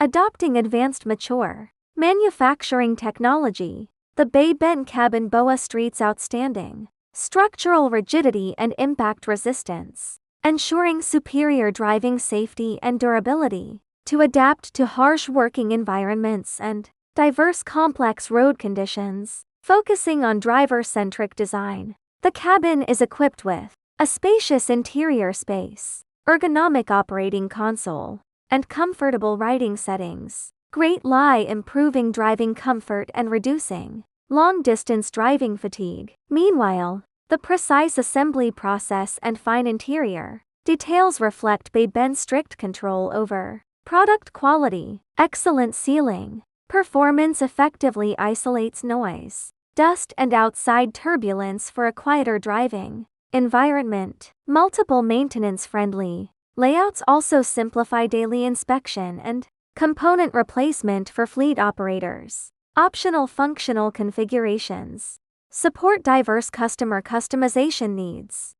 Adopting advanced mature manufacturing technology, the Beiben cabin boa streets outstanding structural rigidity and impact resistance, ensuring superior driving safety and durability to adapt to harsh working environments and diverse complex road conditions. Focusing on driver-centric design, the cabin is equipped with a spacious interior space, ergonomic operating console, and comfortable riding settings. Great lie improving driving comfort and reducing long-distance driving fatigue. Meanwhile, the precise assembly process and fine interior details reflect Beiben's strict control over product quality. Excellent sealing performance effectively isolates noise, dust, and outside turbulence for a quieter driving environment. Multiple maintenance-friendly layouts also simplify daily inspection and component replacement for fleet operators. Optional functional configurations support diverse customer customization needs.